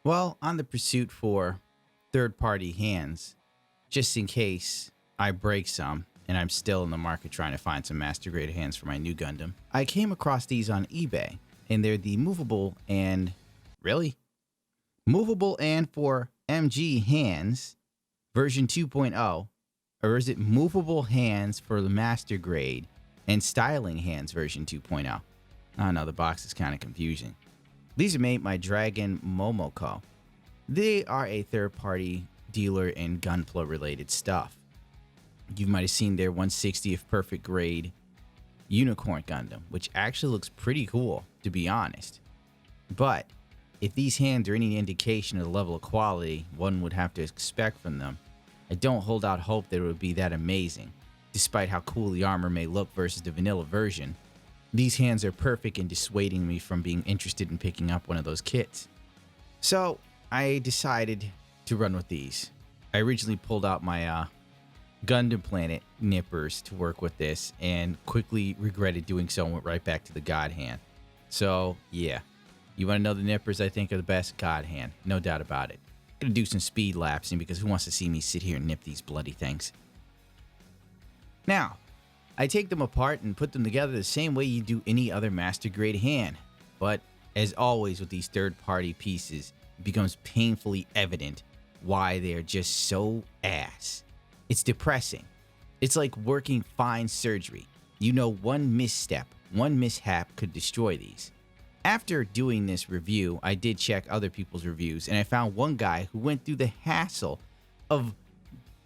Well, on the pursuit for third party hands, just in case I break some and I'm still in the market trying to find some master grade hands for my new Gundam, I came across these on eBay and they're the movable and really movable and for MG hands version 2.0, or is it movable hands for the master grade and styling hands version 2.0? I don't know, the box is kind of confusing. These are made by Dragon Momoko. They are a third-party dealer in Gunpla-related stuff. You might have seen their 160th perfect grade Unicorn Gundam, which actually looks pretty cool, to be honest. But if these hands are any indication of the level of quality one would have to expect from them, I don't hold out hope that it would be that amazing. Despite how cool the armor may look versus the vanilla version, these hands are perfect in dissuading me from being interested in picking up one of those kits. So I decided to run with these. I originally pulled out my Gundam Planet nippers to work with this and quickly regretted doing so and went right back to the God hand. So yeah, you want to know the nippers I think are the best? God hand, no doubt about it. Gonna do some speed lapsing because who wants to see me sit here and nip these bloody things? Now, I take them apart and put them together the same way you do any other master grade hand. But as always with these third party pieces, it becomes painfully evident why they are just so ass. It's depressing. It's like working fine surgery. You know, one misstep, one mishap could destroy these. After doing this review, I did check other people's reviews and I found one guy who went through the hassle of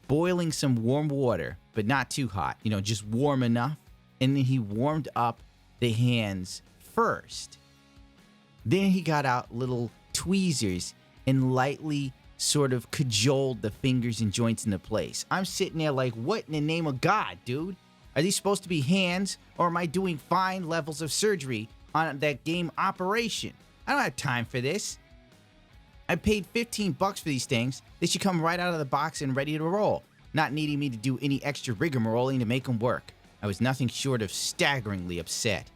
boiling some warm water, but not too hot, you know, just warm enough. And then he warmed up the hands first. Then he got out little tweezers and lightly sort of cajoled the fingers and joints into place. I'm sitting there like, what in the name of God, dude? Are these supposed to be hands or am I doing fine levels of surgery on that game Operation? I don't have time for this. I paid 15 bucks for these things. They should come right out of the box and ready to roll, not needing me to do any extra rigmaroling to make them work. I was nothing short of staggeringly upset.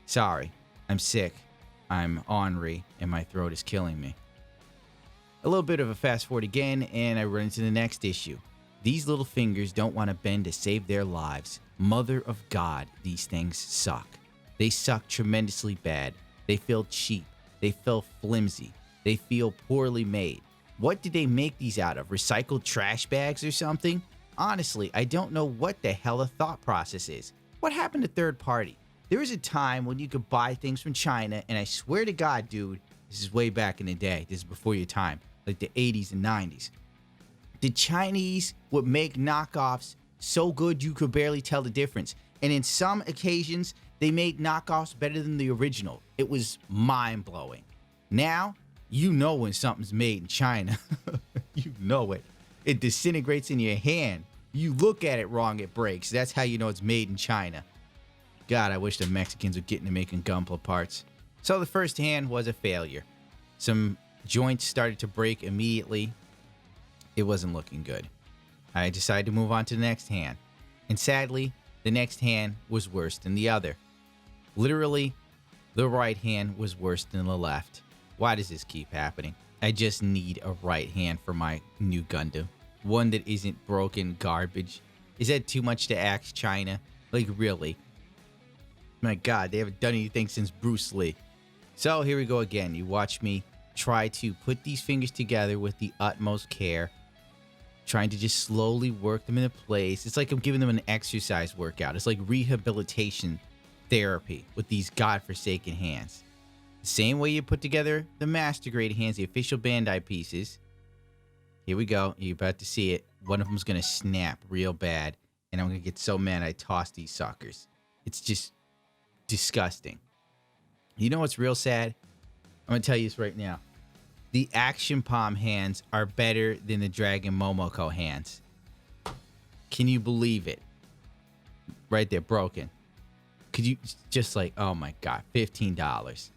Sorry, I'm sick, I'm ornery, and my throat is killing me. A little bit of a fast forward again, and I run into the next issue. These little fingers don't want to bend to save their lives. Mother of God, these things suck. They suck tremendously bad. They feel cheap. They feel flimsy. They feel poorly made. What did they make these out of? Recycled trash bags or something? Honestly, I don't know what the hell the thought process is. What happened to third party? There was a time when you could buy things from China, and I swear to God, dude, this is way back in the day. This is before your time, like the 80s and 90s. The Chinese would make knockoffs so good you could barely tell the difference. And in some occasions, they made knockoffs better than the original. It was mind-blowing. Now, you know when something's made in China. You know it. It disintegrates in your hand. You look at it wrong, it breaks. That's how you know it's made in China. God, I wish the Mexicans would get into making Gunpla parts. So the first hand was a failure. Some joints started to break immediately. It wasn't looking good. I decided to move on to the next hand. And sadly, the next hand was worse than the other. Literally, the right hand was worse than the left. Why does this keep happening? I just need a right hand for my new Gundam. One that isn't broken garbage. Is that too much to ask, China? Like, really? My God, they haven't done anything since Bruce Lee. So here we go again. You watch me try to put these fingers together with the utmost care. Trying to just slowly work them into place. It's like I'm giving them an exercise workout. It's like rehabilitation therapy with these godforsaken hands. The same way you put together the master grade hands, the official Bandai pieces. Here we go. You're about to see it. One of them's going to snap real bad. And I'm going to get so mad I toss these suckers. It's just disgusting. You know what's real sad? I'm going to tell you this right now. The Action Palm hands are better than the Dragon Momoko hands. Can you believe it? Right there, broken. Could you just like, oh my God, $15.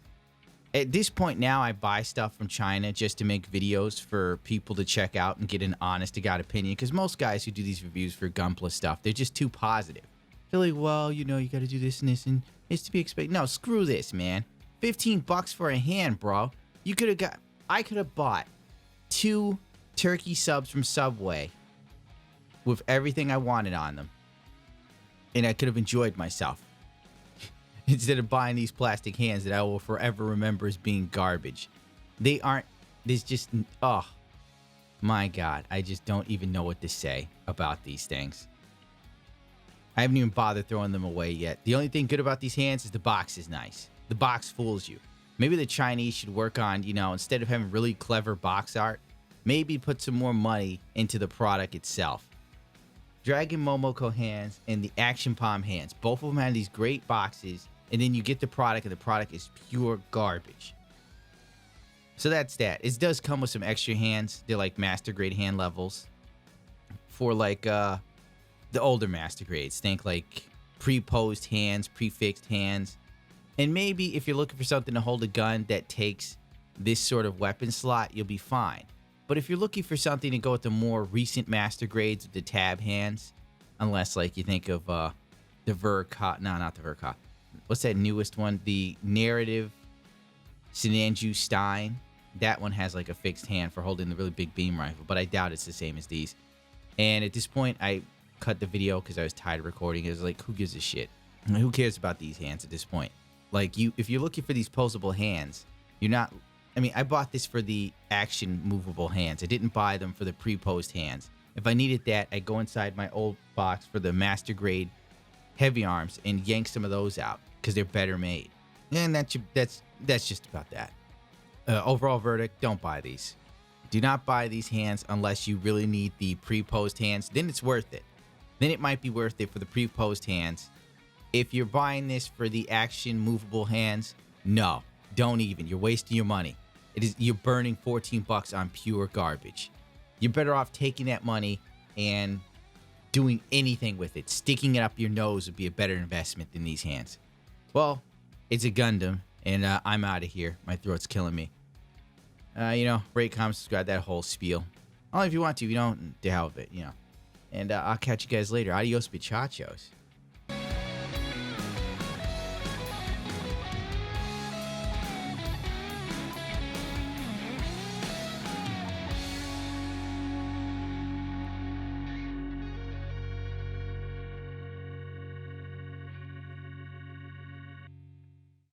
At this point now, I buy stuff from China just to make videos for people to check out and get an honest to God opinion. Because most guys who do these reviews for Gunpla stuff, they're just too positive. They're like, well, you know, you got to do this and this and it's to be expected. No, screw this, man. 15 bucks for a hand, bro. You could have got I could have bought 2 turkey subs from Subway with everything I wanted on them, and I could have enjoyed myself instead of buying these plastic hands that I will forever remember as being garbage. They aren't. There's just, oh my God, I just don't even know what to say about these things. I haven't even bothered throwing them away yet. The only thing good about these hands is the box is nice. The box fools you. Maybe the Chinese should work on, instead of having really clever box art, maybe put some more money into the product itself. Dragon Momoko hands and the Action Palm hands, both of them have these great boxes, and then you get the product, and the product is pure garbage. So that's that. It does come with some extra hands. They're like master grade hand levels for like the older master grades. Think like pre-posed hands, prefixed hands. And maybe if you're looking for something to hold a gun that takes this sort of weapon slot, you'll be fine. But if you're looking for something to go with the more recent master grades with the tab hands, unless like you think of the Verka, no, not the Verka. What's that newest one? The Narrative Sinanju Stein. That one has like a fixed hand for holding the really big beam rifle, but I doubt it's the same as these. And at this point, I cut the video because I was tired of recording. It was like, who gives a shit? Who cares about these hands at this point? Like, if you're looking for these posable hands, you're not. I mean, I bought this for the action movable hands. I didn't buy them for the pre-posed hands. If I needed that, I'd go inside my old box for the master grade heavy arms and yank some of those out because they're better made. And that's just about that. Overall verdict, don't buy these. Do not buy these hands unless you really need the pre-posed hands. Then it's worth it. Then it might be worth it for the pre-posed hands. If you're buying this for the action movable hands, no, don't even. You're wasting your money. You're burning $14 on pure garbage. You're better off taking that money and doing anything with it. Sticking it up your nose would be a better investment than these hands. Well, it's a Gundam, and I'm out of here. My throat's killing me. Rate, comment, subscribe, that whole spiel. Only if you want to. If you don't, to hell with it, And I'll catch you guys later. Adios, bichachos.